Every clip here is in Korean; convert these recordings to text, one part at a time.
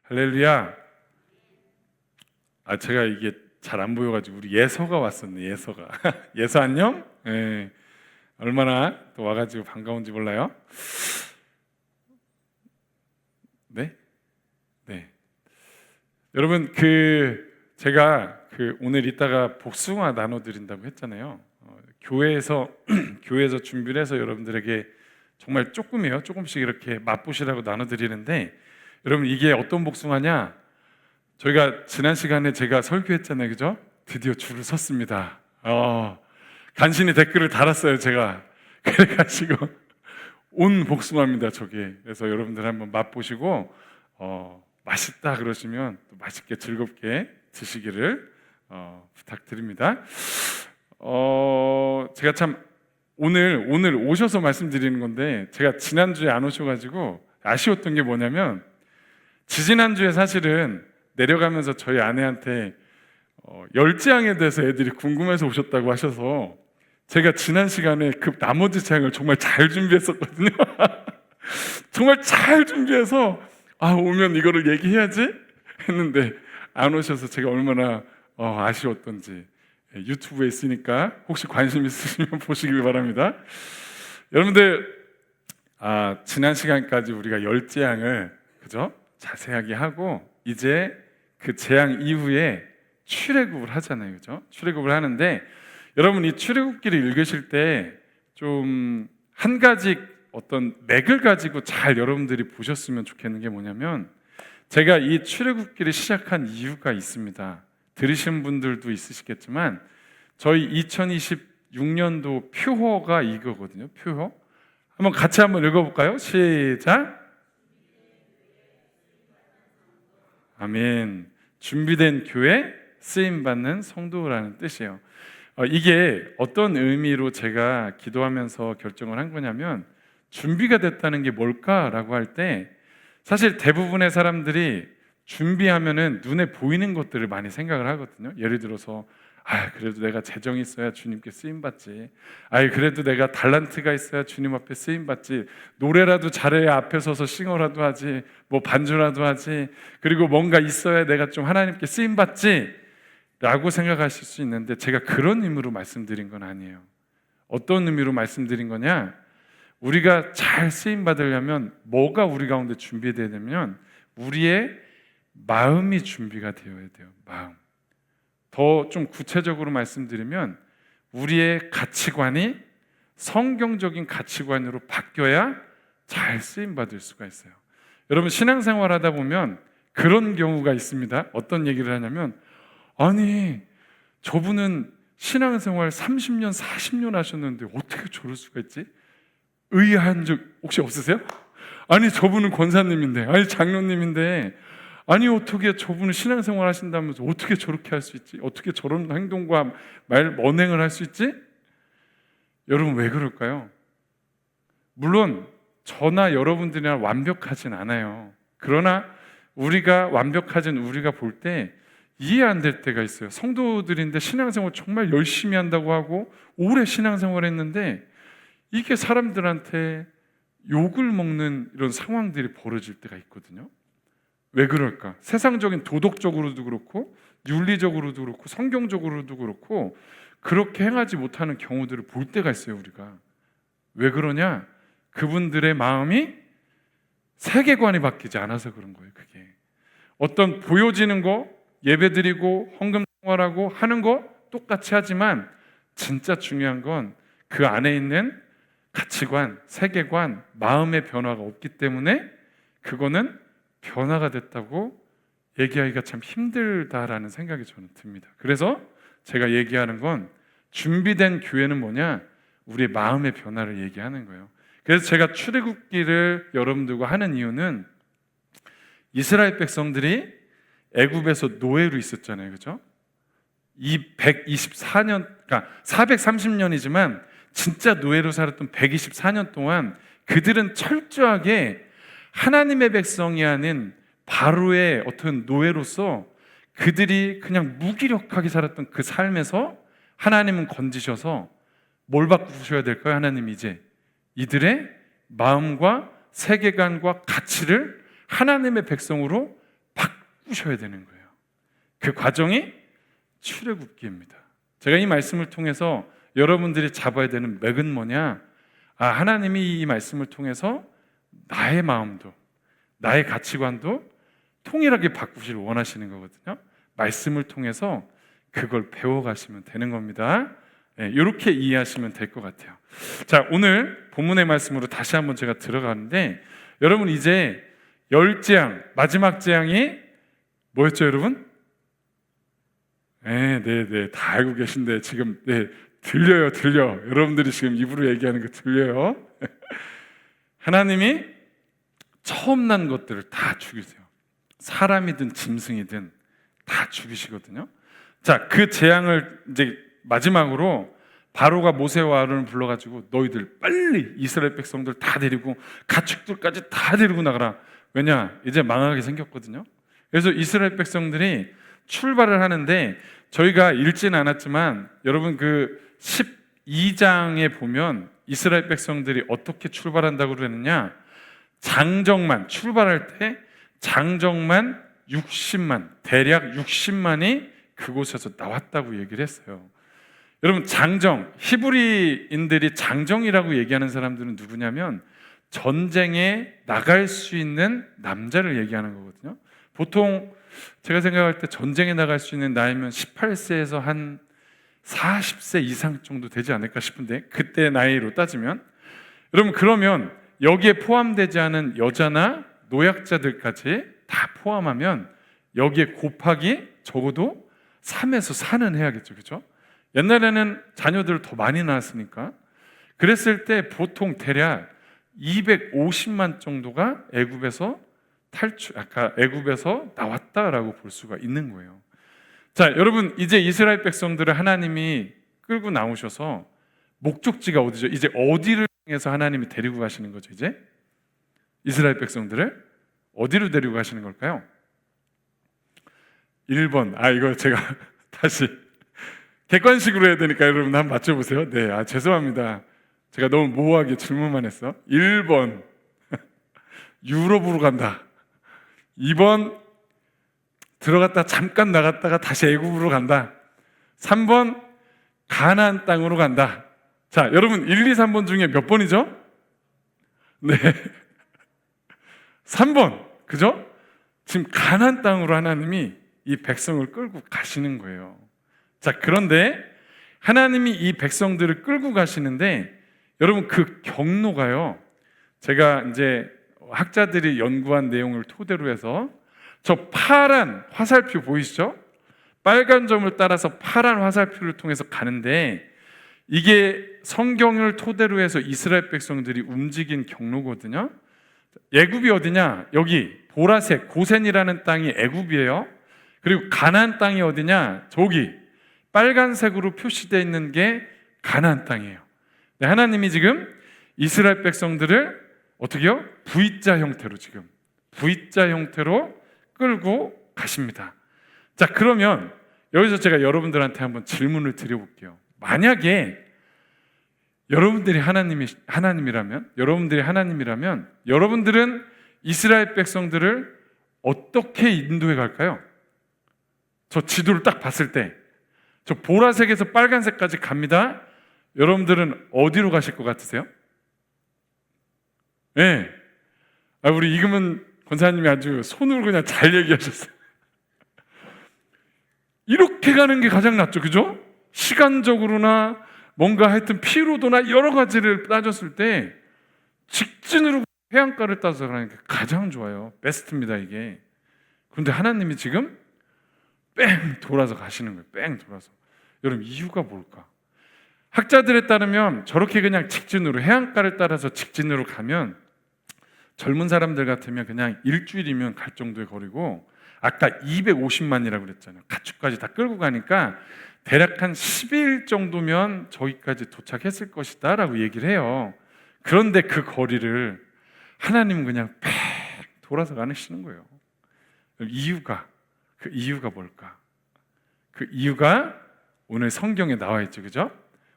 할렐루야. 제가 이게 잘 안 보여가지고 우리 예서가 왔었네. 예서가. 예서 안녕? 네. 얼마나 또 와가지고 반가운지 몰라요. 네, 네. 여러분 제가 오늘 이따가 복숭아 나눠드린다고 했잖아요. 교회에서 교회에서 준비를 해서 여러분들에게 정말 조금이에요. 조금씩 이렇게 맛보시라고 나눠드리는데, 여러분 이게 어떤 복숭아냐? 저희가 지난 시간에 제가 설교했잖아요, 그죠? 드디어 줄을 섰습니다. 간신히 댓글을 달았어요, 제가. 그래가지고 온 복숭아입니다, 저게. 그래서 여러분들 한번 맛보시고 맛있다 그러시면 또 맛있게 즐겁게 드시기를 부탁드립니다. 제가 참 오늘 오셔서 말씀드리는 건데, 제가 지난주에 안 오셔가지고 아쉬웠던 게 뭐냐면, 지지난주에 사실은 내려가면서 저희 아내한테 열재앙에 대해서 애들이 궁금해서 오셨다고 하셔서 제가 지난 시간에 그 나머지 재앙을 정말 잘 준비했었거든요. 정말 잘 준비해서 오면 이거를 얘기해야지 했는데 안 오셔서 제가 얼마나 아쉬웠던지 유튜브에 있으니까 혹시 관심 있으시면 보시길 바랍니다. 여러분들 지난 시간까지 우리가 열재앙을 그죠? 자세하게 하고 이제 그 재앙 이후에 출애굽을 하잖아요, 그죠? 출애굽을 하는데, 여러분 이 출애굽기를 읽으실 때 좀 한 가지 어떤 맥을 가지고 잘 여러분들이 보셨으면 좋겠는 게 뭐냐면, 제가 이 출애굽기를 시작한 이유가 있습니다. 들으신 분들도 있으시겠지만 저희 2026년도 표어가 이거거든요. 표어 한번 같이 한번 읽어볼까요? 시작. 아멘. 준비된 교회, 쓰임받는 성도라는 뜻이에요. 이게 어떤 의미로 제가 기도하면서 결정을 한 거냐면, 준비가 됐다는 게 뭘까라고 할 때, 사실 대부분의 사람들이 준비하면은 눈에 보이는 것들을 많이 생각을 하거든요. 예를 들어서 그래도 내가 재정이 있어야 주님께 쓰임받지. 그래도 내가 달란트가 있어야 주님 앞에 쓰임받지. 노래라도 잘해야 앞에 서서 싱어라도 하지. 뭐 반주라도 하지. 그리고 뭔가 있어야 내가 좀 하나님께 쓰임받지 라고 생각하실 수 있는데, 제가 그런 의미로 말씀드린 건 아니에요. 어떤 의미로 말씀드린 거냐? 우리가 잘 쓰임받으려면 뭐가 우리 가운데 준비되어야 되면, 우리의 마음이 준비가 되어야 돼요. 마음. 더 좀 구체적으로 말씀드리면, 우리의 가치관이 성경적인 가치관으로 바뀌어야 잘 쓰임받을 수가 있어요. 여러분 신앙생활 하다 보면 그런 경우가 있습니다. 어떤 얘기를 하냐면, 아니 저분은 신앙생활 30년 40년 하셨는데 어떻게 저럴 수가 있지? 의아한 적 혹시 없으세요? 아니 저분은 권사님인데, 아니 장로님인데, 아니 어떻게 저분은 신앙생활 하신다면서 어떻게 저렇게 할 수 있지? 어떻게 저런 행동과 언행을 할 수 있지? 여러분 왜 그럴까요? 물론 저나 여러분들이나 완벽하진 않아요. 그러나 우리가 볼 때 이해 안 될 때가 있어요. 성도들인데 신앙생활 정말 열심히 한다고 하고 오래 신앙생활 했는데, 이게 사람들한테 욕을 먹는 이런 상황들이 벌어질 때가 있거든요. 왜 그럴까? 세상적인 도덕적으로도 그렇고 윤리적으로도 그렇고 성경적으로도 그렇고 그렇게 행하지 못하는 경우들을 볼 때가 있어요, 우리가. 왜 그러냐? 그분들의 마음이, 세계관이 바뀌지 않아서 그런 거예요. 그게 어떤 보여지는 거, 예배드리고 헌금 생활하고 하는 거 똑같이 하지만, 진짜 중요한 건 그 안에 있는 가치관, 세계관, 마음의 변화가 없기 때문에 그거는 변화가 됐다고 얘기하기가 참 힘들다라는 생각이 저는 듭니다. 그래서 제가 얘기하는 건, 준비된 교회는 뭐냐? 우리의 마음의 변화를 얘기하는 거예요. 그래서 제가 출애굽기를 여러분들과 하는 이유는, 이스라엘 백성들이 애굽에서 노예로 있었잖아요, 그죠? 이 124년, 그러니까 430년이지만 진짜 노예로 살았던 124년 동안 그들은 철저하게 하나님의 백성이 아닌 바로의 어떤 노예로서 그들이 그냥 무기력하게 살았던 그 삶에서 하나님은 건지셔서 뭘 바꾸셔야 될까요? 하나님 이제 이들의 마음과 세계관과 가치를 하나님의 백성으로 바꾸셔야 되는 거예요. 그 과정이 출애굽기입니다. 제가 이 말씀을 통해서 여러분들이 잡아야 되는 맥은 뭐냐? 하나님이 이 말씀을 통해서 나의 마음도 나의 가치관도 통일하게 바꾸시길 원하시는 거거든요. 말씀을 통해서 그걸 배워가시면 되는 겁니다. 이렇게 이해하시면 될 것 같아요. 자, 오늘 본문의 말씀으로 다시 한번 제가 들어가는데, 여러분 이제 10재앙, 마지막 재앙이 뭐였죠, 여러분? 네, 다 알고 계신데 지금 들려요. 여러분들이 지금 입으로 얘기하는 거 들려요. 하나님이 처음 난 것들을 다 죽이세요. 사람이든 짐승이든 다 죽이시거든요. 자, 그 재앙을 이제 마지막으로 바로가 모세와 아론을 불러가지고 너희들 빨리 이스라엘 백성들 다 데리고 가축들까지 다 데리고 나가라. 왜냐? 이제 망하게 생겼거든요. 그래서 이스라엘 백성들이 출발을 하는데, 저희가 읽지는 않았지만 여러분 그 12장에 보면 이스라엘 백성들이 어떻게 출발한다고 그러느냐, 장정만 출발할 때 장정만 60만, 대략 60만이 그곳에서 나왔다고 얘기를 했어요. 여러분, 장정, 히브리인들이 장정이라고 얘기하는 사람들은 누구냐면 전쟁에 나갈 수 있는 남자를 얘기하는 거거든요. 보통 제가 생각할 때 전쟁에 나갈 수 있는 나이면 18세에서 한 40세 이상 정도 되지 않을까 싶은데, 그때 나이로 따지면, 여러분 그러면 여기에 포함되지 않은 여자나 노약자들까지 다 포함하면 여기에 곱하기 적어도 3에서 4는 해야겠죠, 그렇죠? 옛날에는 자녀들을 더 많이 낳았으니까. 그랬을 때 보통 대략 250만 정도가 애굽에서 애굽에서 나왔다라고 볼 수가 있는 거예요. 자, 여러분 이제 이스라엘 백성들을 하나님이 끌고 나오셔서 목적지가 어디죠? 이제 어디를 향해서 하나님이 데리고 가시는 거죠? 이제 이스라엘 백성들을 어디로 데리고 가시는 걸까요? 1번. 이거 제가 다시 객관식으로 해야 되니까 여러분 한번 맞춰보세요. 네, 죄송합니다. 제가 너무 모호하게 질문만 했어. 1번 유럽으로 간다. 2번 들어갔다 잠깐 나갔다가 다시 애굽으로 간다. 3번 가나안 땅으로 간다. 자, 여러분 1, 2, 3번 중에 몇 번이죠? 네, 3번. 그죠? 지금 가나안 땅으로 하나님이 이 백성을 끌고 가시는 거예요. 자, 그런데 하나님이 이 백성들을 끌고 가시는데, 여러분 그 경로가요, 제가 이제 학자들이 연구한 내용을 토대로 해서 저 파란 화살표 보이시죠? 빨간 점을 따라서 파란 화살표를 통해서 가는데, 이게 성경을 토대로 해서 이스라엘 백성들이 움직인 경로거든요. 애굽이 어디냐? 여기 보라색 고센이라는 땅이 애굽이에요. 그리고 가나안 땅이 어디냐? 저기 빨간색으로 표시되어 있는 게 가나안 땅이에요. 네, 하나님이 지금 이스라엘 백성들을 어떻게요? V자 형태로, 지금 V자 형태로 끌고 가십니다. 자, 그러면 여기서 제가 여러분들한테 한번 질문을 드려볼게요. 만약에 여러분들이 하나님이라면, 여러분들은 이스라엘 백성들을 어떻게 인도해 갈까요? 저 지도를 딱 봤을 때 저 보라색에서 빨간색까지 갑니다. 여러분들은 어디로 가실 것 같으세요? 네, 우리 이금은 권사님이 아주 손으로 그냥 잘 얘기하셨어요. 이렇게 가는 게 가장 낫죠, 그죠? 시간적으로나 뭔가 하여튼 피로도나 여러 가지를 따졌을 때 직진으로 해안가를 따서 가는 게 가장 좋아요. 베스트입니다, 이게. 그런데 하나님이 지금 뺑 돌아서 가시는 거예요. 뺑 돌아서. 여러분 이유가 뭘까? 학자들에 따르면 저렇게 그냥 직진으로, 해안가를 따라서 직진으로 가면 젊은 사람들 같으면 그냥 일주일이면 갈 정도의 거리고, 아까 250만이라고 그랬잖아요. 가축까지 다 끌고 가니까 대략 한 10일 정도면 저기까지 도착했을 것이다 라고 얘기를 해요. 그런데 그 거리를 하나님은 그냥 뺑 돌아서 가시는 거예요. 그 이유가 뭘까? 그 이유가 오늘 성경에 나와 있죠, 그죠?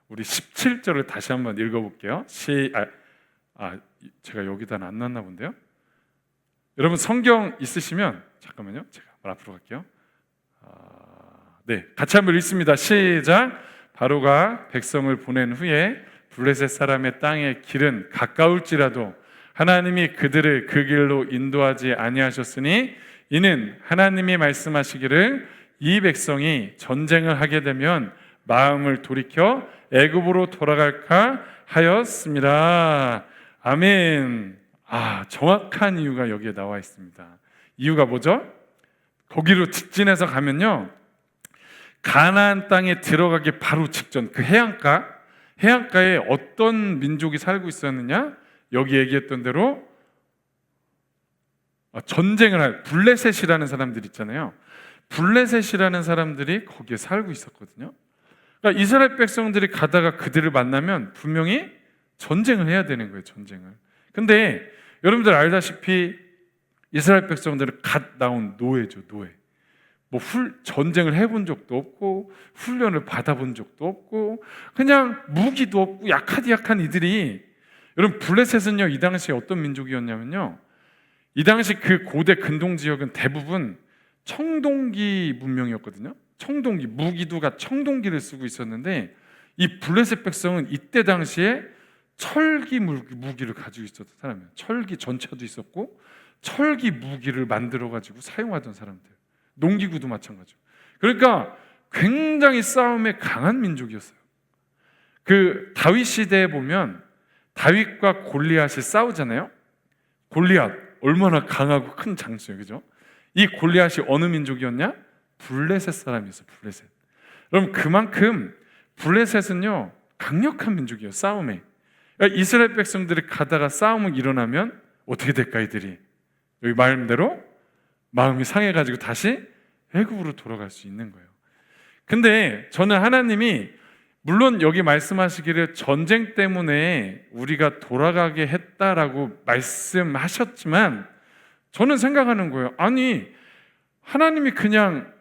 우리 17절을 다시 한번 읽어볼게요. 제가 여기다 안 놨나 본데요. 여러분 성경 있으시면 잠깐만요. 제가 앞으로 갈게요. 네, 같이 한번 읽습니다. 시작. 바로가 백성을 보낸 후에 블레셋 사람의 땅의 길은 가까울지라도 하나님이 그들을 그 길로 인도하지 아니하셨으니 이는 하나님이 말씀하시기를 이 백성이 전쟁을 하게 되면 마음을 돌이켜 애굽으로 돌아갈까 하였습니다. 아멘. 정확한 이유가 여기에 나와 있습니다. 이유가 뭐죠? 거기로 직진해서 가면요, 가나안 땅에 들어가기 바로 직전 그 해안가에 어떤 민족이 살고 있었느냐? 여기 얘기했던 대로 전쟁을 할 블레셋이라는 사람들 있잖아요. 블레셋이라는 사람들이 거기에 살고 있었거든요. 그러니까 이스라엘 백성들이 가다가 그들을 만나면 분명히 전쟁을 해야 되는 거예요. 전쟁을. 근데 여러분들 알다시피 이스라엘 백성들은 갓 나온 노예죠. 노예. 전쟁을 해본 적도 없고 훈련을 받아본 적도 없고 그냥 무기도 없고 약한 이들이, 여러분 블레셋은요 이 당시에 어떤 민족이었냐면요, 이 당시 그 고대 근동 지역은 대부분 청동기 문명이었거든요. 청동기, 무기도가 청동기를 쓰고 있었는데 이 블레셋 백성은 이때 당시에 철기 무기를 가지고 있었던 사람이에요. 철기 전차도 있었고 철기 무기를 만들어 가지고 사용하던 사람들. 농기구도 마찬가지고. 그러니까 굉장히 싸움에 강한 민족이었어요. 그 다윗 시대에 보면 다윗과 골리앗이 싸우잖아요. 골리앗 얼마나 강하고 큰 장수예요, 그죠? 이 골리앗이 어느 민족이었냐? 블레셋 사람이었어요. 블레셋. 그럼 그만큼 블레셋은요 강력한 민족이에요. 싸움에. 그러니까 이스라엘 백성들이 가다가 싸움이 일어나면 어떻게 될까? 이들이 여기 말대로 마음이 상해가지고 다시 애굽으로 돌아갈 수 있는 거예요. 근데 저는 하나님이 물론 여기 말씀하시기를 전쟁 때문에 우리가 돌아가게 했다라고 말씀하셨지만 저는 생각하는 거예요. 아니 하나님이 그냥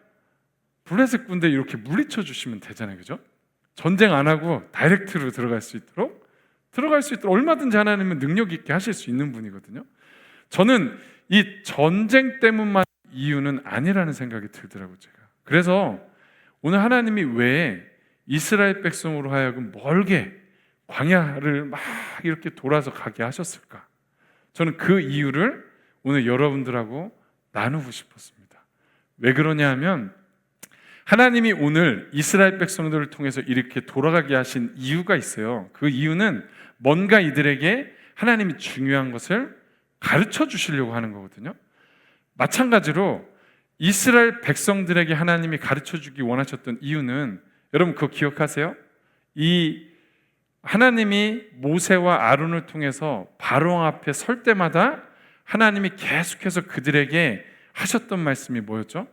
블레셋 군대 이렇게 물리쳐 주시면 되잖아요, 그죠? 전쟁 안 하고 다이렉트로 들어갈 수 있도록 얼마든지 하나님은 능력 있게 하실 수 있는 분이거든요. 저는 이 전쟁 때문만 이유는 아니라는 생각이 들더라고요, 제가. 그래서 오늘 하나님이 왜 이스라엘 백성으로 하여금 멀게 광야를 막 이렇게 돌아서 가게 하셨을까? 저는 그 이유를 오늘 여러분들하고 나누고 싶었습니다. 왜 그러냐 하면 하나님이 오늘 이스라엘 백성들을 통해서 이렇게 돌아가게 하신 이유가 있어요. 그 이유는 뭔가 이들에게 하나님이 중요한 것을 가르쳐 주시려고 하는 거거든요. 마찬가지로 이스라엘 백성들에게 하나님이 가르쳐 주기 원하셨던 이유는, 여러분 그거 기억하세요? 이 하나님이 모세와 아론을 통해서 바로 앞에 설 때마다 하나님이 계속해서 그들에게 하셨던 말씀이 뭐였죠?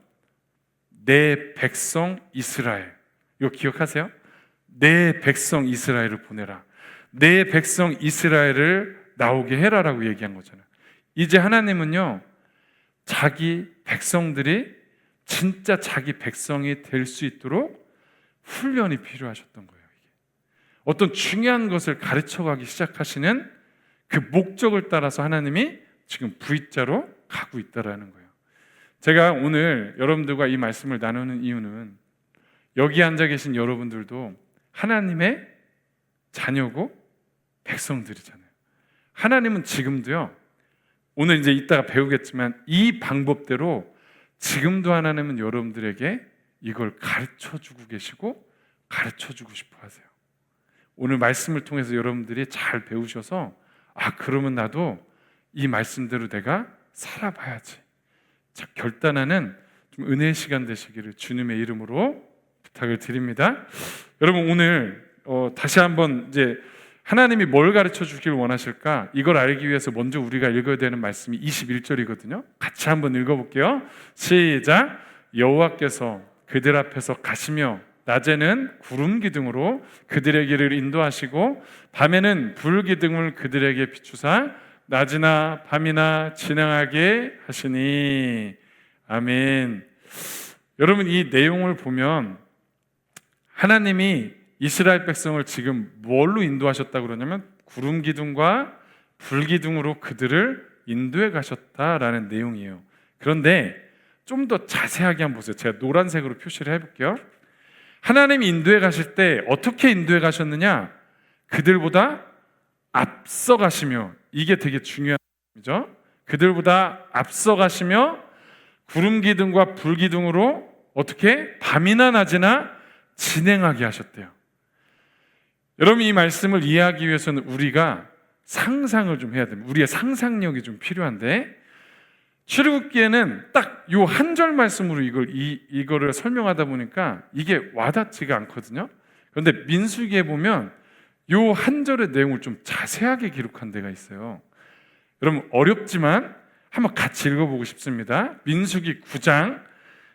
내 백성 이스라엘. 이거 기억하세요? 내 백성 이스라엘을 보내라. 내 백성 이스라엘을 나오게 해라라고 얘기한 거잖아요. 이제 하나님은요 자기 백성들이 진짜 자기 백성이 될 수 있도록 훈련이 필요하셨던 거예요. 이게. 어떤 중요한 것을 가르쳐가기 시작하시는 그 목적을 따라서 하나님이 지금 V자로 가고 있다라는 거예요. 제가 오늘 여러분들과 이 말씀을 나누는 이유는 여기 앉아 계신 여러분들도 하나님의 자녀고 백성들이잖아요. 하나님은 지금도요, 오늘 이제 이따가 배우겠지만 이 방법대로 지금도 하나님은 여러분들에게 이걸 가르쳐주고 계시고 가르쳐주고 싶어 하세요. 오늘 말씀을 통해서 여러분들이 잘 배우셔서 그러면 나도 이 말씀대로 내가 살아봐야지, 자, 결단하는 좀 은혜의 시간 되시기를 주님의 이름으로 부탁을 드립니다. 여러분 오늘 다시 한번 이제 하나님이 뭘 가르쳐 주길 원하실까? 이걸 알기 위해서 먼저 우리가 읽어야 되는 말씀이 21절이거든요. 같이 한번 읽어볼게요. 시작. 여호와께서 그들 앞에서 가시며 낮에는 구름 기둥으로 그들의 길을 인도하시고 밤에는 불 기둥을 그들에게 비추사 낮이나 밤이나 지나가게 하시니. 아멘. 여러분 이 내용을 보면 하나님이 이스라엘 백성을 지금 뭘로 인도하셨다고 그러냐면 구름 기둥과 불 기둥으로 그들을 인도해 가셨다라는 내용이에요. 그런데 좀 더 자세하게 한번 보세요. 제가 노란색으로 표시를 해볼게요. 하나님이 인도해 가실 때 어떻게 인도해 가셨느냐? 그들보다 앞서 가시며, 이게 되게 중요한 점이죠. 그들보다 앞서 가시며 구름 기둥과 불 기둥으로 어떻게 밤이나 낮이나 진행하게 하셨대요. 여러분, 이 말씀을 이해하기 위해서는 우리가 상상을 좀 해야 됩니다. 우리의 상상력이 좀 필요한데, 출애굽기에는 딱 요 한 절 말씀으로 이거를 설명하다 보니까 이게 와닿지가 않거든요. 그런데 민수기에 보면 요 한 절의 내용을 좀 자세하게 기록한 데가 있어요. 여러분, 어렵지만 한번 같이 읽어보고 싶습니다. 민수기 9장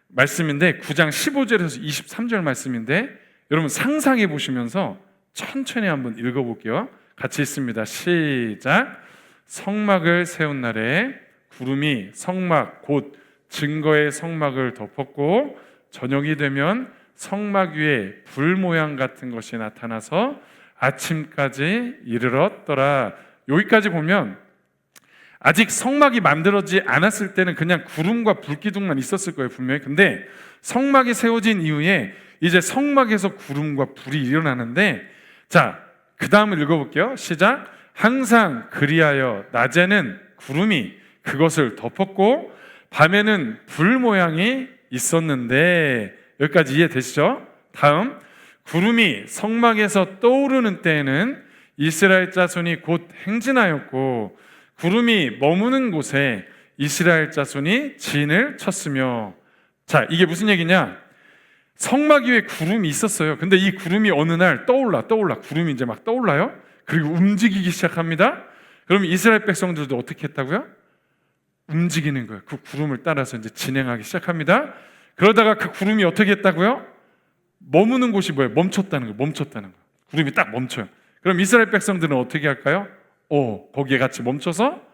말씀인데, 9장 15절에서 23절 말씀인데, 여러분 상상해 보시면서 천천히 한번 읽어볼게요. 같이 읽습니다. 시작. 성막을 세운 날에 구름이 성막 곧 증거의 성막을 덮었고, 저녁이 되면 성막 위에 불 모양 같은 것이 나타나서 아침까지 이르렀더라. 여기까지 보면 아직 성막이 만들어지지 않았을 때는 그냥 구름과 불기둥만 있었을 거예요, 분명히. 근데 성막이 세워진 이후에 이제 성막에서 구름과 불이 일어나는데, 자, 그 다음을 읽어볼게요. 시작. 항상 그리하여 낮에는 구름이 그것을 덮었고 밤에는 불 모양이 있었는데, 여기까지 이해되시죠? 다음, 구름이 성막에서 떠오르는 때에는 이스라엘 자손이 곧 행진하였고, 구름이 머무는 곳에 이스라엘 자손이 진을 쳤으며. 자, 이게 무슨 얘기냐? 성막 위에 구름이 있었어요. 근데 이 구름이 어느 날 떠올라 구름이 이제 막 떠올라요. 그리고 움직이기 시작합니다. 그럼 이스라엘 백성들도 어떻게 했다고요? 움직이는 거예요. 그 구름을 따라서 이제 진행하기 시작합니다. 그러다가 그 구름이 어떻게 했다고요? 머무는 곳이 뭐예요? 멈췄다는 거예요. 구름이 딱 멈춰요. 그럼 이스라엘 백성들은 어떻게 할까요? 거기에 같이 멈춰서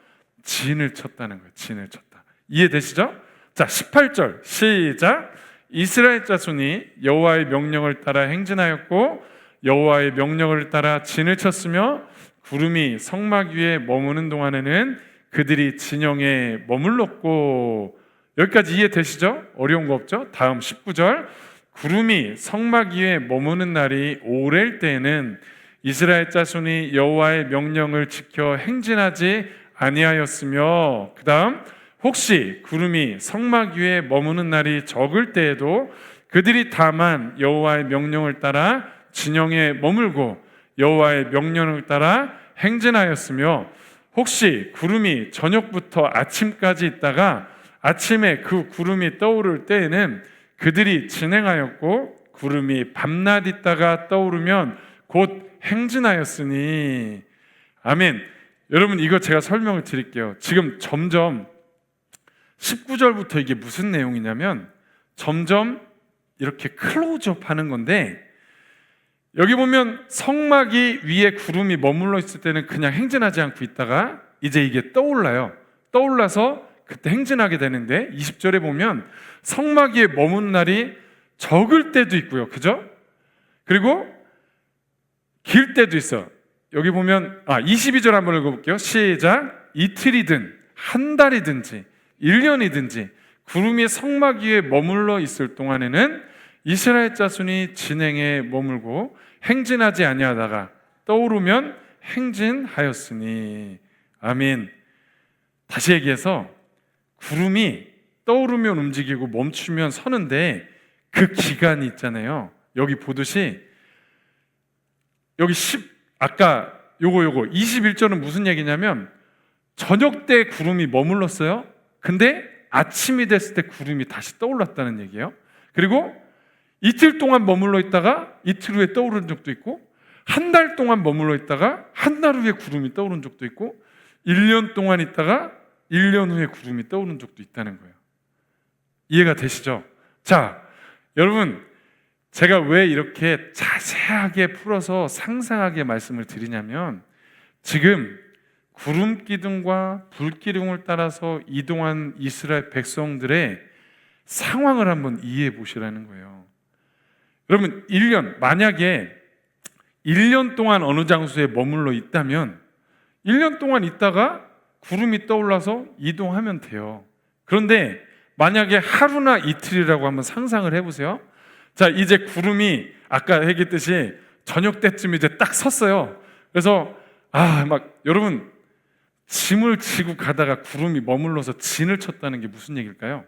진을 쳤다는 거예요. 진을 쳤다. 이해되시죠? 자, 18절 시작. 이스라엘 자손이 여호와의 명령을 따라 행진하였고 여호와의 명령을 따라 진을 쳤으며, 구름이 성막 위에 머무는 동안에는 그들이 진영에 머물렀고. 여기까지 이해되시죠? 어려운 거 없죠? 다음 19절. 구름이 성막 위에 머무는 날이 오래일 때에는 이스라엘 자손이 여호와의 명령을 지켜 행진하지 아니하였으며, 그 다음, 혹시 구름이 성막 위에 머무는 날이 적을 때에도 그들이 다만 여호와의 명령을 따라 진영에 머물고 여호와의 명령을 따라 행진하였으며, 혹시 구름이 저녁부터 아침까지 있다가 아침에 그 구름이 떠오를 때에는 그들이 진행하였고, 구름이 밤낮 있다가 떠오르면 곧 행진하였으니. 아멘. 여러분, 이거 제가 설명을 드릴게요. 지금 점점 19절부터 이게 무슨 내용이냐면 점점 이렇게 클로즈업 하는 건데, 여기 보면 성막이 위에 구름이 머물러 있을 때는 그냥 행진하지 않고 있다가 이제 이게 떠올라서 그때 행진하게 되는데, 20절에 보면 성막 위에 머무는 날이 적을 때도 있고요, 그죠? 그리고 길 때도 있어. 여기 보면 22절 한번 읽어볼게요. 시작. 이틀이든 한 달이든지 1년이든지 구름이 성막 위에 머물러 있을 동안에는 이스라엘 자손이 진행에 머물고 행진하지 아니하다가 떠오르면 행진하였으니. 아멘. 다시 얘기해서 구름이 떠오르면 움직이고 멈추면 서는데 그 기간이 있잖아요. 여기 보듯이 여기 아까 요거 21절은 무슨 얘기냐면 저녁 때 구름이 머물렀어요. 근데 아침이 됐을 때 구름이 다시 떠올랐다는 얘기예요. 그리고 이틀 동안 머물러 있다가 이틀 후에 떠오른 적도 있고, 한 달 동안 머물러 있다가 한 달 후에 구름이 떠오른 적도 있고, 1년 동안 있다가 1년 후에 구름이 떠오른 적도 있다는 거예요. 이해가 되시죠? 자, 여러분, 제가 왜 이렇게 자세하게 풀어서 상상하게 말씀을 드리냐면, 지금 구름 기둥과 불 기둥을 따라서 이동한 이스라엘 백성들의 상황을 한번 이해해 보시라는 거예요. 여러분, 만약에 1년 동안 어느 장소에 머물러 있다면 1년 동안 있다가 구름이 떠올라서 이동하면 돼요. 그런데 만약에 하루나 이틀이라고 한번 상상을 해보세요. 자, 이제 구름이 아까 얘기했듯이 저녁 때쯤 이제 딱 섰어요. 그래서 막 여러분, 짐을 지고 가다가 구름이 머물러서 진을 쳤다는 게 무슨 얘기일까요?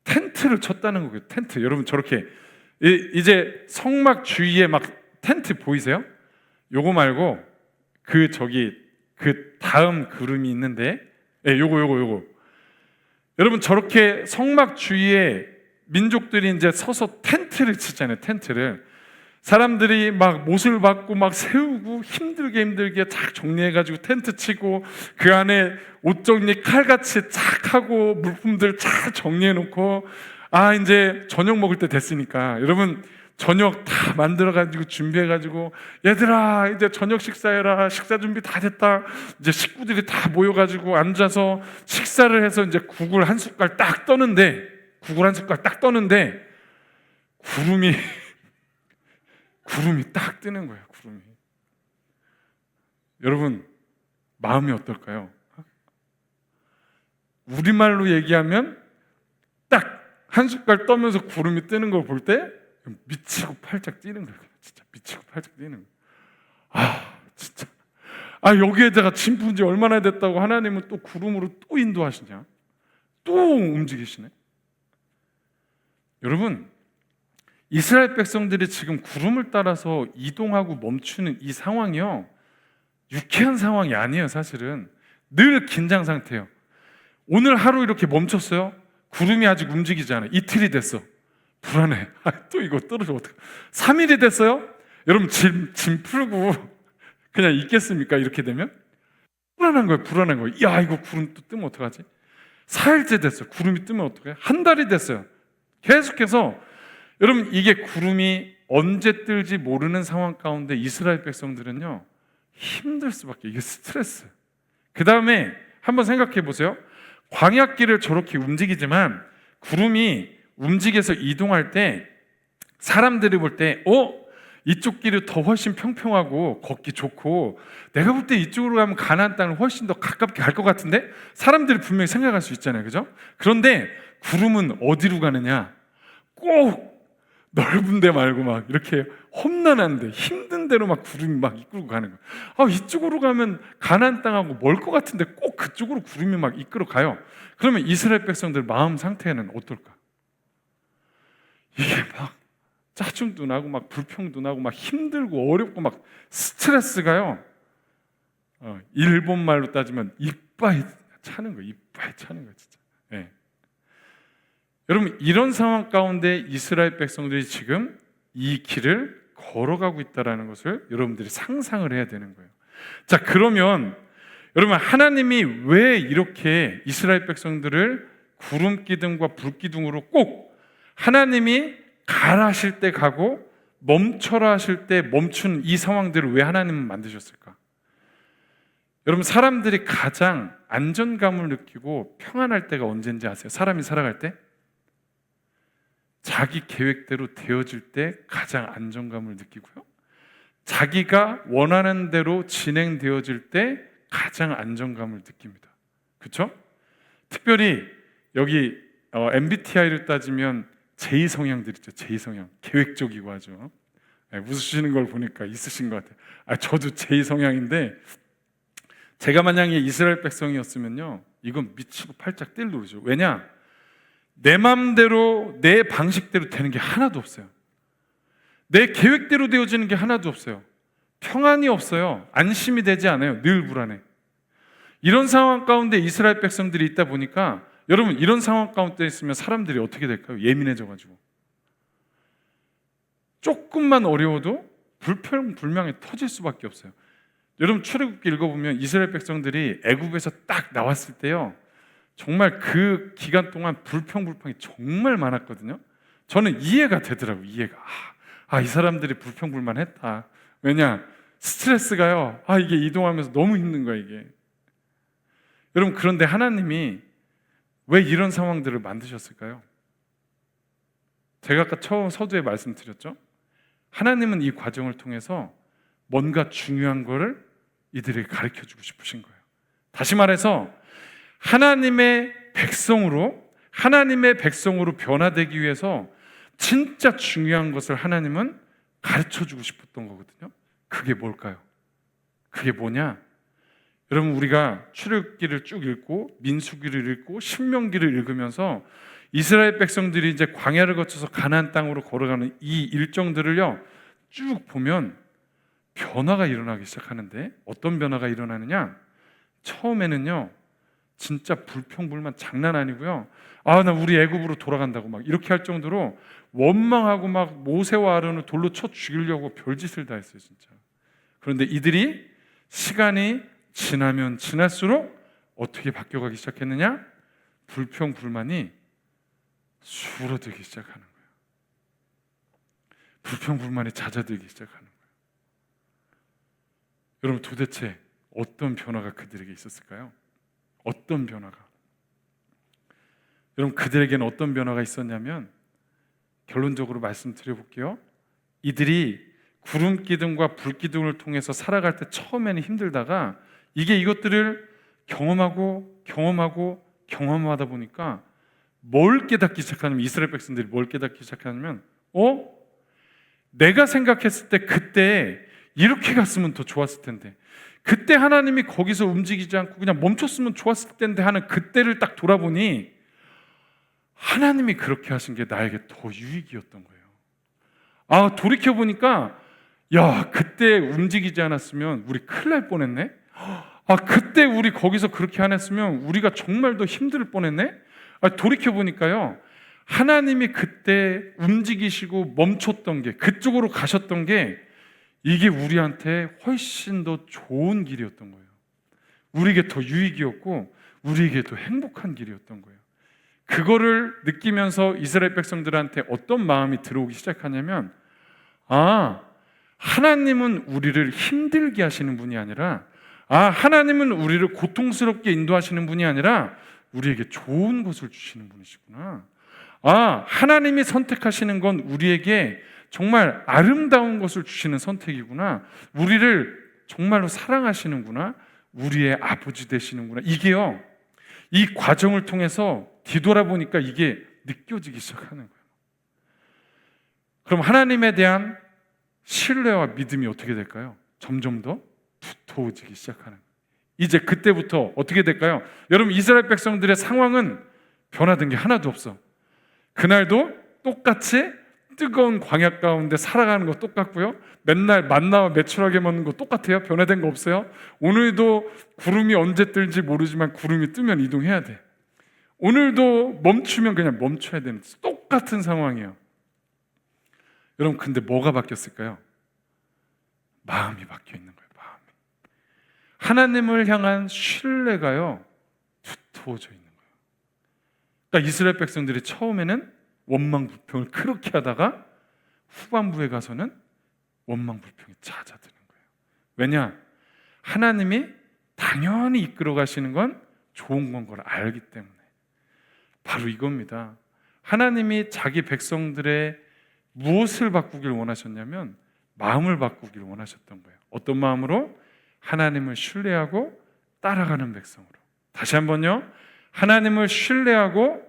텐트를 쳤다는 거고요. 텐트. 여러분, 저렇게 이제 성막 주위에 막 텐트 보이세요? 요거 말고 그 다음 구름이 있는데, 요거. 여러분, 저렇게 성막 주위에 민족들이 이제 서서 텐트를 치잖아요. 텐트를. 사람들이 막 못을 받고 막 세우고 힘들게 쫙 정리해가지고 텐트 치고 그 안에 옷 정리 칼같이 쫙 하고 물품들 쫙 정리해놓고 이제 저녁 먹을 때 됐으니까 여러분, 저녁 다 만들어가지고 준비해가지고 얘들아 이제 저녁 식사해라, 식사 준비 다 됐다, 이제 식구들이 다 모여가지고 앉아서 식사를 해서 이제 국을 한 숟갈 딱 떠는데 구름이 딱 뜨는 거예요. 구름이. 여러분, 마음이 어떨까요? 우리말로 얘기하면 딱 한 숟갈 떠면서 구름이 뜨는 걸 볼 때 미치고 팔짝 뛰는 거예요. 진짜 미치고 팔짝 뛰는 거예요. 진짜. 여기에다가 짐 푼 지 얼마나 됐다고 하나님은 또 구름으로 또 인도하시냐? 또 움직이시네. 여러분, 이스라엘 백성들이 지금 구름을 따라서 이동하고 멈추는 이 상황이요, 유쾌한 상황이 아니에요. 사실은 늘 긴장 상태예요. 오늘 하루 이렇게 멈췄어요. 구름이 아직 움직이지 않아요. 이틀이 됐어. 불안해. 또 이거 떨어져 어떡해. 3일이 됐어요. 여러분, 짐 풀고 그냥 있겠습니까? 이렇게 되면 불안한 거예요. 야, 이거 구름 또 뜨면 어떡하지? 4일째 됐어요. 구름이 뜨면 어떡해? 한 달이 됐어요. 계속해서 여러분, 이게 구름이 언제 뜰지 모르는 상황 가운데 이스라엘 백성들은요, 힘들 수밖에. 이게 스트레스. 그 다음에 한번 생각해 보세요. 광야길을 저렇게 움직이지만 구름이 움직여서 이동할 때 사람들이 볼 때 이쪽 길이 더 훨씬 평평하고 걷기 좋고 내가 볼 때 이쪽으로 가면 가나안 땅을 훨씬 더 가깝게 갈 것 같은데, 사람들이 분명히 생각할 수 있잖아요. 그죠? 그런데 구름은 어디로 가느냐? 꼭 넓은 데 말고 막 이렇게 험난한데 힘든 데로 막 구름이 막 이끌고 가는 거예요. 이쪽으로 가면 가나안 땅하고 멀 것 같은데 꼭 그쪽으로 구름이 막 이끌어 가요. 그러면 이스라엘 백성들 마음 상태는 어떨까? 이게 막 짜증도 나고 막 불평도 나고 막 힘들고 어렵고 막 스트레스가요, 일본 말로 따지면 이빠이 차는 거예요. 진짜. 네. 여러분, 이런 상황 가운데 이스라엘 백성들이 지금 이 길을 걸어가고 있다는 것을 여러분들이 상상을 해야 되는 거예요. 자, 그러면 여러분, 하나님이 왜 이렇게 이스라엘 백성들을 구름 기둥과 불 기둥으로 꼭 하나님이 가라 하실 때 가고 멈춰라 하실 때 멈춘 이 상황들을 왜 하나님은 만드셨을까? 여러분, 사람들이 가장 안정감을 느끼고 평안할 때가 언제인지 아세요? 사람이 살아갈 때? 자기 계획대로 되어질 때 가장 안정감을 느끼고요, 자기가 원하는 대로 진행되어질 때 가장 안정감을 느낍니다. 그렇죠? 특별히 여기 MBTI를 따지면 J성향들 있죠. J성향. 계획적이고 하죠. 웃으시는 걸 보니까 있으신 것 같아요. 저도 J성향인데 제가 만약에 이스라엘 백성이었으면요, 이건 미치고 팔짝 뛸 노릇이죠. 왜냐? 내 마음대로 내 방식대로 되는 게 하나도 없어요. 내 계획대로 되어지는 게 하나도 없어요. 평안이 없어요. 안심이 되지 않아요. 늘 불안해. 이런 상황 가운데 이스라엘 백성들이 있다 보니까 여러분, 이런 상황 가운데 있으면 사람들이 어떻게 될까요? 예민해져가지고 조금만 어려워도 불평불명이 터질 수밖에 없어요. 여러분, 출애굽기 읽어보면 이스라엘 백성들이 애굽에서 딱 나왔을 때요, 정말 그 기간 동안 불평이 정말 많았거든요. 저는 이해가 되더라고요. 이해가. 이 사람들이 불평불만했다. 왜냐? 스트레스가요, 이게 이동하면서 너무 힘든 거야 이게. 여러분, 그런데 하나님이 왜 이런 상황들을 만드셨을까요? 제가 아까 처음 서두에 말씀드렸죠. 하나님은 이 과정을 통해서 뭔가 중요한 거를 이들에게 가르쳐주고 싶으신 거예요. 다시 말해서 하나님의 백성으로 변화되기 위해서 진짜 중요한 것을 하나님은 가르쳐주고 싶었던 거거든요. 그게 뭘까요? 그게 뭐냐? 여러분, 우리가 출애굽기를 쭉 읽고 민수기를 읽고 신명기를 읽으면서 이스라엘 백성들이 이제 광야를 거쳐서 가나안 땅으로 걸어가는 이 일정들을요 쭉 보면 변화가 일어나기 시작하는데, 어떤 변화가 일어나느냐? 처음에는요 진짜 불평불만 장난 아니고요. 나 우리 애굽으로 돌아간다고 막 이렇게 할 정도로 원망하고 막 모세와 아론을 돌로 쳐 죽이려고 별짓을 다 했어요, 진짜. 그런데 이들이 시간이 지나면 지날수록 어떻게 바뀌어가기 시작했느냐? 불평불만이 줄어들기 시작하는 거예요. 불평불만이 잦아들기 시작하는 거예요. 여러분, 도대체 어떤 변화가 그들에게 있었을까요? 어떤 변화가? 여러분, 그들에게는 어떤 변화가 있었냐면, 결론적으로 말씀드려볼게요. 이들이 구름 기둥과 불 기둥을 통해서 살아갈 때 처음에는 힘들다가 이것들을 경험하다 보니까 뭘 깨닫기 시작하냐면, 이스라엘 백성들이 뭘 깨닫기 시작하냐면, 내가 생각했을 때 그때 이렇게 갔으면 더 좋았을 텐데, 그때 하나님이 거기서 움직이지 않고 그냥 멈췄으면 좋았을 텐데 하는 그때를 딱 돌아보니 하나님이 그렇게 하신 게 나에게 더 유익이었던 거예요. 돌이켜보니까 그때 움직이지 않았으면 우리 큰일 날 뻔했네. 그때 우리 거기서 그렇게 안 했으면 우리가 정말 더 힘들 뻔했네. 돌이켜보니까요, 하나님이 그때 움직이시고 멈췄던 게, 그쪽으로 가셨던 게, 이게 우리한테 훨씬 더 좋은 길이었던 거예요. 우리에게 더 유익이었고 우리에게 더 행복한 길이었던 거예요. 그거를 느끼면서 이스라엘 백성들한테 어떤 마음이 들어오기 시작하냐면, 하나님은 우리를 힘들게 하시는 분이 아니라, 하나님은 우리를 고통스럽게 인도하시는 분이 아니라 우리에게 좋은 것을 주시는 분이시구나. 하나님이 선택하시는 건 우리에게 정말 아름다운 것을 주시는 선택이구나. 우리를 정말로 사랑하시는구나. 우리의 아버지 되시는구나. 이게요, 이 과정을 통해서 뒤돌아보니까 이게 느껴지기 시작하는 거예요. 그럼 하나님에 대한 신뢰와 믿음이 어떻게 될까요? 점점 더 두터워지기 시작하는 거예요. 이제 그때부터 어떻게 될까요? 여러분, 이스라엘 백성들의 상황은 변화된 게 하나도 없어. 그날도 똑같이 뜨거운 광야 가운데 살아가는 거 똑같고요. 맨날 만나와 매출하게 먹는 거 똑같아요. 변화된 거 없어요. 오늘도 구름이 언제 뜰지 모르지만 구름이 뜨면 이동해야 돼. 오늘도 멈추면 그냥 멈춰야 되는 똑같은 상황이에요. 여러분, 근데 뭐가 바뀌었을까요? 마음이 바뀌어 있는 거예요. 마음이. 하나님을 향한 신뢰가요 두터워져 있는 거예요. 그러니까 이스라엘 백성들이 처음에는 원망 불평을 그렇게 하다가 후반부에 가서는 원망 불평이 잦아드는 거예요. 왜냐? 하나님이 당연히 이끌어 가시는 건 좋은 건 걸 알기 때문에. 바로 이겁니다. 하나님이 자기 백성들의 무엇을 바꾸길 원하셨냐면 마음을 바꾸길 원하셨던 거예요. 어떤 마음으로? 하나님을 신뢰하고 따라가는 백성으로. 다시 한번요. 하나님을 신뢰하고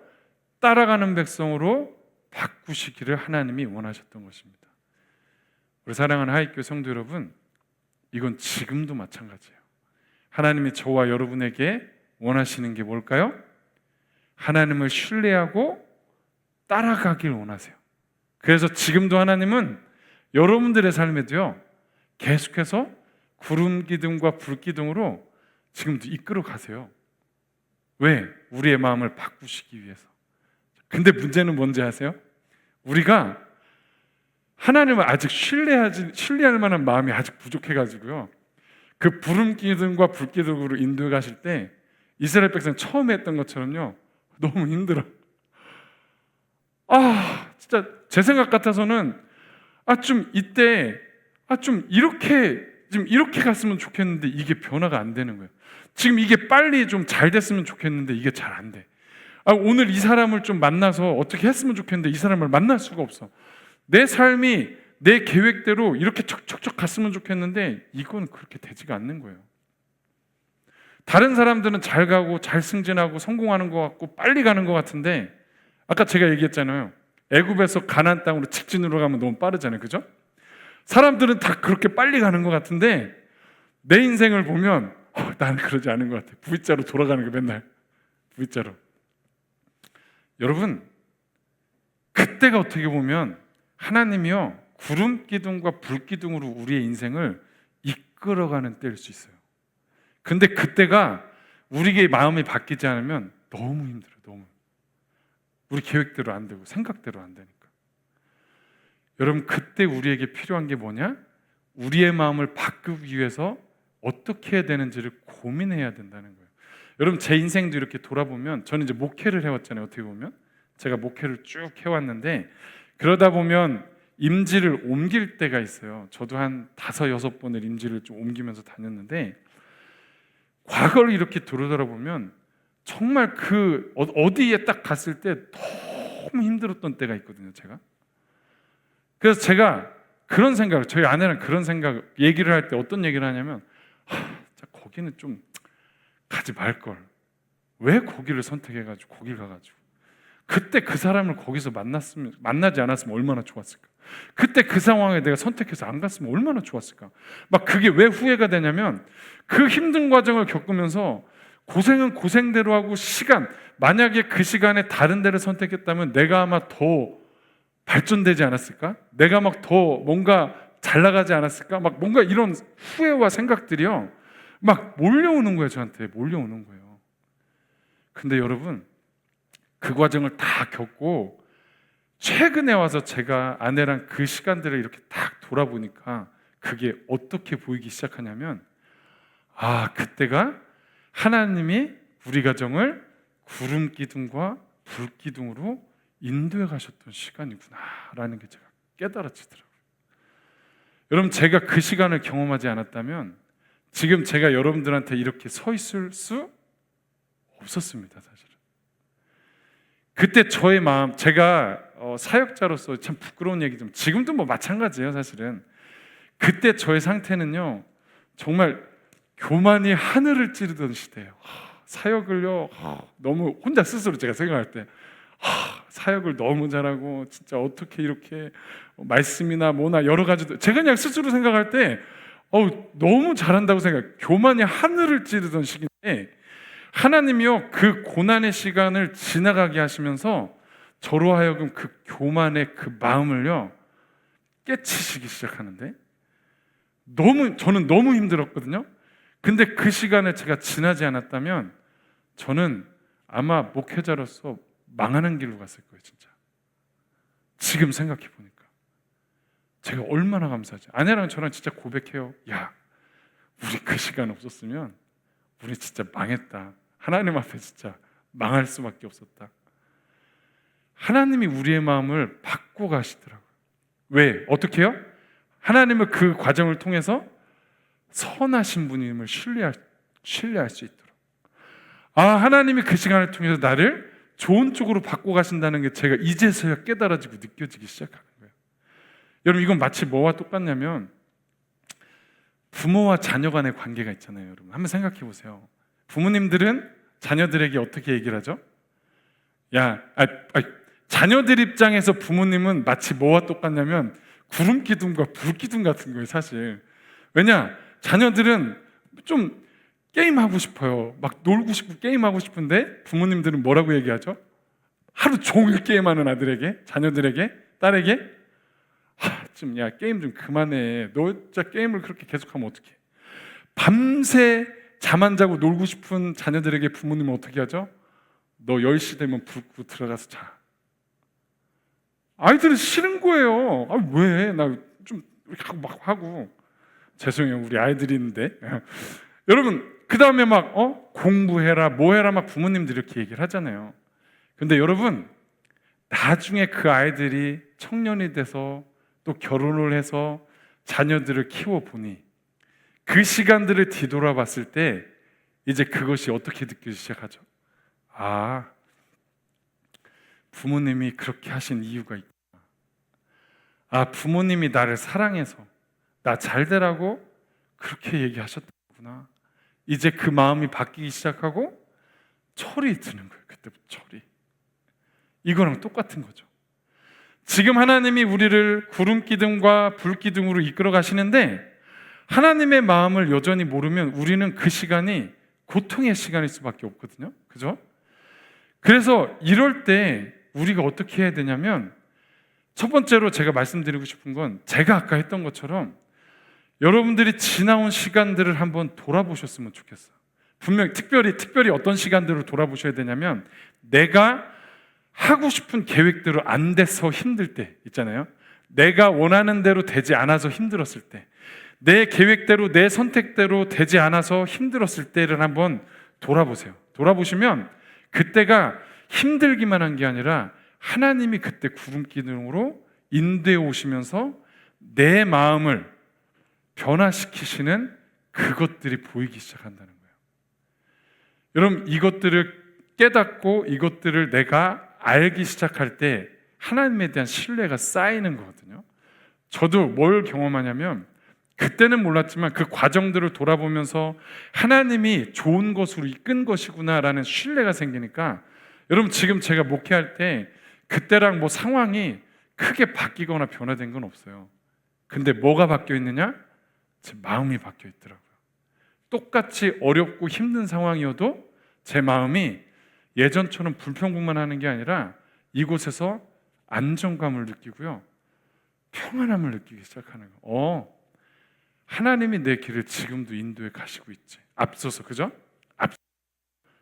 따라가는 백성으로 바꾸시기를 하나님이 원하셨던 것입니다. 우리 사랑하는 하이교 성도 여러분, 이건 지금도 마찬가지예요. 하나님이 저와 여러분에게 원하시는 게 뭘까요? 하나님을 신뢰하고 따라가길 원하세요. 그래서 지금도 하나님은 여러분들의 삶에도요 계속해서 구름 기둥과 불 기둥으로 지금도 이끌어 가세요. 왜? 우리의 마음을 바꾸시기 위해서. 근데 문제는 뭔지 아세요? 우리가 하나님을 아직 신뢰할 만한 마음이 아직 부족해가지고요, 그 구름 기둥과 불 기둥으로 인도해 가실 때 이스라엘 백성 처음에 했던 것처럼요 너무 힘들어. 진짜 제 생각 같아서는 좀 이때 좀 이렇게 갔으면 좋겠는데 이게 변화가 안 되는 거예요. 지금 이게 빨리 좀 잘 됐으면 좋겠는데 이게 잘 안 돼. 오늘 이 사람을 좀 만나서 어떻게 했으면 좋겠는데 이 사람을 만날 수가 없어. 내 삶이 내 계획대로 이렇게 척척척 갔으면 좋겠는데 이건 그렇게 되지가 않는 거예요. 다른 사람들은 잘 가고 잘 승진하고 성공하는 것 같고 빨리 가는 것 같은데, 아까 제가 얘기했잖아요. 애굽에서 가나안 땅으로 직진으로 가면 너무 빠르잖아요, 그죠? 사람들은 다 그렇게 빨리 가는 것 같은데 내 인생을 보면 나는 그러지 않은 것 같아요. V자로 돌아가는 거 맨날 V자로. 여러분, 그때가 어떻게 보면 하나님이요 구름 기둥과 불 기둥으로 우리의 인생을 이끌어가는 때일 수 있어요. 근데 그때가 우리의 마음이 바뀌지 않으면 너무 힘들어요. 너무. 우리 계획대로 안 되고 생각대로 안 되니까. 여러분, 그때 우리에게 필요한 게 뭐냐? 우리의 마음을 바꾸기 위해서 어떻게 해야 되는지를 고민해야 된다는 거예요. 여러분, 제 인생도 이렇게 돌아보면, 저는 이제 목회를 해왔잖아요. 어떻게 보면 제가 목회를 쭉 해왔는데, 그러다 보면 임지를 옮길 때가 있어요. 저도 한 5-6번을 임지를 좀 옮기면서 다녔는데, 과거를 이렇게 돌아보면 정말 그 어디에 딱 갔을 때 너무 힘들었던 때가 있거든요, 제가. 그래서 제가 그런 생각을, 저희 아내랑 그런 생각 얘기를 할 때 어떤 얘기를 하냐면, 거기는 좀 가지 말걸. 왜 거기를 선택해가지고 거길 가가지고 그때 그 사람을 거기서 만나지 않았으면 얼마나 좋았을까. 그때 그 상황에 내가 선택해서 안 갔으면 얼마나 좋았을까. 막 그게 왜 후회가 되냐면, 그 힘든 과정을 겪으면서 고생은 고생대로 하고, 만약에 그 시간에 다른 데를 선택했다면 내가 아마 더 발전되지 않았을까? 내가 막 더 뭔가 잘 나가지 않았을까? 막 뭔가 이런 후회와 생각들이요 막 몰려오는 거예요. 저한테 몰려오는 거예요. 근데 여러분, 그 과정을 다 겪고 최근에 와서 제가 아내랑 그 시간들을 이렇게 딱 돌아보니까 그게 어떻게 보이기 시작하냐면, 그때가 하나님이 우리 가정을 구름 기둥과 불 기둥으로 인도해 가셨던 시간이구나라는 게 제가 깨달아지더라고요. 여러분, 제가 그 시간을 경험하지 않았다면 지금 제가 여러분들한테 이렇게 서 있을 수 없었습니다, 사실은. 그때 저의 마음, 제가 사역자로서 참 부끄러운 얘기 좀, 지금도 뭐 마찬가지예요, 사실은. 그때 저의 상태는요 정말 교만이 하늘을 찌르던 시대예요. 사역을요 너무 혼자 스스로 제가 생각할 때 사역을 너무 잘하고 진짜 어떻게 이렇게 말씀이나 뭐나 여러 가지도 제가 그냥 스스로 생각할 때 너무 잘한다고 생각. 교만이 하늘을 찌르던 시기인데 하나님이요 그 고난의 시간을 지나가게 하시면서 저로 하여금 그 교만의 그 마음을요 깨치시기 시작하는데, 저는 너무 힘들었거든요. 근데 그 시간을 제가 지나지 않았다면 저는 아마 목회자로서 망하는 길로 갔을 거예요, 진짜. 지금 생각해 보니까 제가 얼마나 감사하지. 아내랑 저랑 진짜 고백해요. 야, 우리 그 시간 없었으면 우리 진짜 망했다. 하나님 앞에 진짜 망할 수밖에 없었다. 하나님이 우리의 마음을 바꿔 가시더라고요. 왜? 어떻게 해요? 하나님은 그 과정을 통해서 선하신 분임을 신뢰할 수 있도록. 하나님이 그 시간을 통해서 나를 좋은 쪽으로 바꿔 가신다는 게 제가 이제서야 깨달아지고 느껴지기 시작하는 거예요. 여러분, 이건 마치 뭐와 똑같냐면 부모와 자녀 간의 관계가 있잖아요. 여러분, 한번 생각해 보세요. 부모님들은 자녀들에게 어떻게 얘기를 하죠? 자녀들 입장에서 부모님은 마치 뭐와 똑같냐면 구름 기둥과 불 기둥 같은 거예요, 사실. 왜냐? 자녀들은 좀 게임하고 싶어요. 막 놀고 싶고 게임하고 싶은데 부모님들은 뭐라고 얘기하죠? 하루 종일 게임하는 아들에게, 자녀들에게, 딸에게 게임 좀 그만해. 너 진짜 게임을 그렇게 계속하면 어떡해? 밤새 잠 안 자고 놀고 싶은 자녀들에게 부모님은 어떻게 하죠? 너 10시 되면 불 끄고 들어가서 자. 아이들은 싫은 거예요. 왜? 나 좀 이렇게 하고 죄송해요, 우리 아이들이 있는데. 여러분, 그 다음에 막 공부해라 뭐해라 막 부모님들이 이렇게 얘기를 하잖아요. 근데 여러분, 나중에 그 아이들이 청년이 돼서 또 결혼을 해서 자녀들을 키워보니 그 시간들을 뒤돌아봤을 때 이제 그것이 어떻게 느껴지기 시작하죠? 부모님이 그렇게 하신 이유가 있구나. 부모님이 나를 사랑해서 나 잘 되라고 그렇게 얘기하셨구나. 이제 그 마음이 바뀌기 시작하고 철이 드는 거예요. 그때부터 철이. 이거랑 똑같은 거죠. 지금 하나님이 우리를 구름 기둥과 불 기둥으로 이끌어 가시는데 하나님의 마음을 여전히 모르면 우리는 그 시간이 고통의 시간일 수밖에 없거든요. 그죠? 그래서 이럴 때 우리가 어떻게 해야 되냐면, 첫 번째로 제가 말씀드리고 싶은 건 제가 아까 했던 것처럼 여러분들이 지나온 시간들을 한번 돌아보셨으면 좋겠어요. 분명히 특별히 어떤 시간들을 돌아보셔야 되냐면, 내가 하고 싶은 계획대로 안 돼서 힘들 때 있잖아요. 내가 원하는 대로 되지 않아서 힘들었을 때, 내 계획대로 내 선택대로 되지 않아서 힘들었을 때를 한번 돌아보세요. 돌아보시면 그때가 힘들기만 한 게 아니라 하나님이 그때 구름 기둥으로 인도해 오시면서 내 마음을 변화시키시는 그것들이 보이기 시작한다는 거예요. 여러분, 이것들을 깨닫고 이것들을 내가 알기 시작할 때 하나님에 대한 신뢰가 쌓이는 거거든요. 저도 뭘 경험하냐면, 그때는 몰랐지만 그 과정들을 돌아보면서 하나님이 좋은 것으로 이끈 것이구나라는 신뢰가 생기니까, 여러분 지금 제가 목회할 때 그때랑 뭐 상황이 크게 바뀌거나 변화된 건 없어요. 근데 뭐가 바뀌어 있느냐? 제 마음이 바뀌어 있더라고요. 똑같이 어렵고 힘든 상황이어도 제 마음이 예전처럼 불평불만하는 게 아니라 이곳에서 안정감을 느끼고요, 평안함을 느끼기 시작하는 거예요. 하나님이 내 길을 지금도 인도해 가시고 있지. 앞서서, 그죠?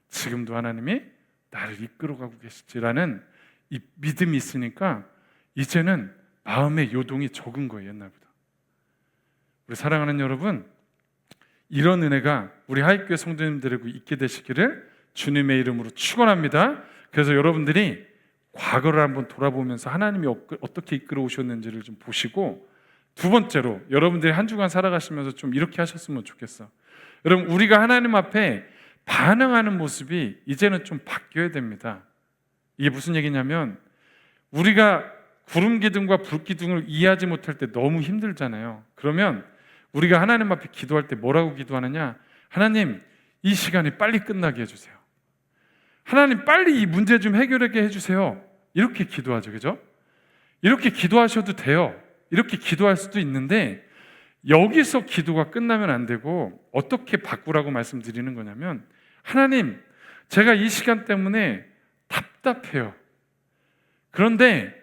지금도 하나님이 나를 이끌어가고 계시지라는 이 믿음이 있으니까 이제는 마음의 요동이 적은 거예요, 옛날보다. 우리 사랑하는 여러분, 이런 은혜가 우리 하이교회 성도님들에게 있게 되시기를 주님의 이름으로 축원합니다. 그래서 여러분들이 과거를 한번 돌아보면서 하나님이 어떻게 이끌어 오셨는지를 좀 보시고, 두 번째로 여러분들이 한 주간 살아가시면서 좀 이렇게 하셨으면 좋겠어. 여러분, 우리가 하나님 앞에 반응하는 모습이 이제는 좀 바뀌어야 됩니다. 이게 무슨 얘기냐면, 우리가 구름 기둥과 불 기둥을 이해하지 못할 때 너무 힘들잖아요. 그러면 우리가 하나님 앞에 기도할 때 뭐라고 기도하느냐? 하나님, 이 시간이 빨리 끝나게 해주세요. 하나님, 빨리 이 문제 좀 해결하게 해주세요. 이렇게 기도하죠, 그죠? 이렇게 기도하셔도 돼요. 이렇게 기도할 수도 있는데, 여기서 기도가 끝나면 안 되고 어떻게 바꾸라고 말씀드리는 거냐면, 하나님, 제가 이 시간 때문에 답답해요. 그런데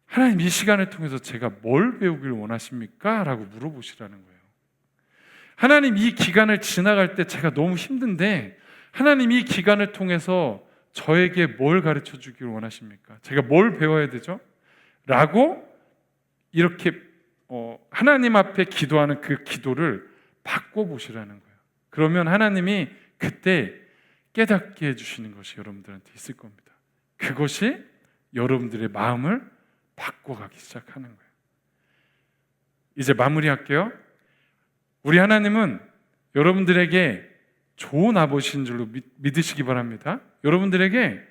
하나님, 이 시간을 통해서 제가 뭘 배우길 원하십니까? 라고 물어보시라는 거예요. 하나님, 이 기간을 지나갈 때 제가 너무 힘든데 하나님, 이 기간을 통해서 저에게 뭘 가르쳐 주길 원하십니까? 제가 뭘 배워야 되죠? 라고 이렇게 하나님 앞에 기도하는 그 기도를 바꿔보시라는 거예요. 그러면 하나님이 그때 깨닫게 해주시는 것이 여러분들한테 있을 겁니다. 그것이 여러분들의 마음을 바꿔가기 시작하는 거예요. 이제 마무리할게요. 우리 하나님은 여러분들에게 좋은 아버지인 줄로 믿으시기 바랍니다. 여러분들에게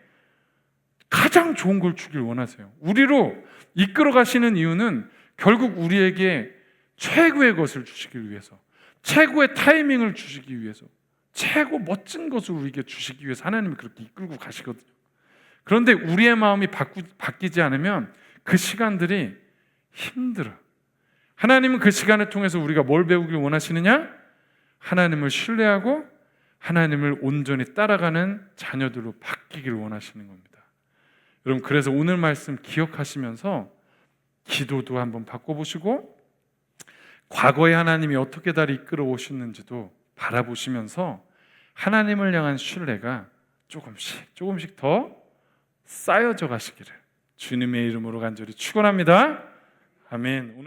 가장 좋은 걸 주길 원하세요. 우리로 이끌어 가시는 이유는 결국 우리에게 최고의 것을 주시기 위해서, 최고의 타이밍을 주시기 위해서, 최고 멋진 것을 우리에게 주시기 위해서 하나님이 그렇게 이끌고 가시거든요. 그런데 우리의 마음이 바뀌지 않으면 그 시간들이 힘들어. 하나님은 그 시간을 통해서 우리가 뭘 배우길 원하시느냐? 하나님을 신뢰하고 하나님을 온전히 따라가는 자녀들로 바뀌길 원하시는 겁니다. 여러분, 그래서 오늘 말씀 기억하시면서 기도도 한번 바꿔보시고, 과거에 하나님이 어떻게 나를 이끌어 오셨는지도 바라보시면서 하나님을 향한 신뢰가 조금씩 더 쌓여져 가시기를 주님의 이름으로 간절히 축원합니다. 아멘.